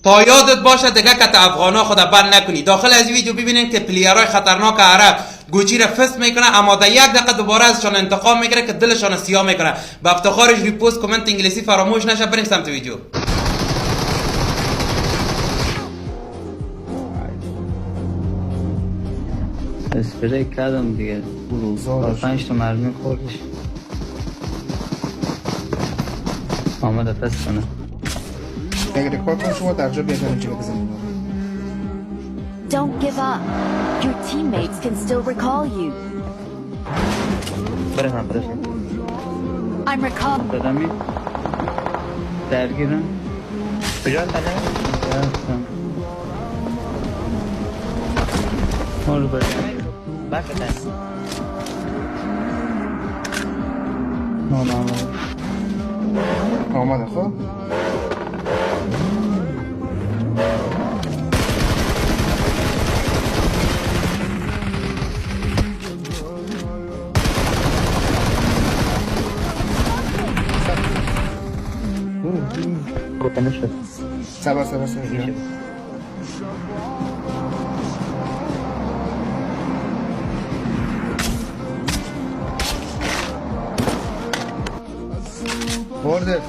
تا یادت باشه دیگه کت افغانا خود بند نکنی. داخل از ویدیو ببینید که پلیرهای خطرناک عرب گوچی را فست میکنه، اما در 1 دقیقه دوباره ازشان انتقام میگیره که دلشان سیاه میکنه. با افتخارش ریپوست کامنت انگلیسی فراموش نشه. بریم سمت ویدیو. اسپری کردم دیگه. 5 تا مرمی خوردش. آمده پس کنه. اگه ریکورد کنم شما در جا بیادن چی بزنید. Don't give up. Your teammates can still recall you. برم. I'm recall. دادمی درگیرم. کجا تنه؟ رفتم. مارو برم. بکتن. آمده خب بکنه شد. سبا برده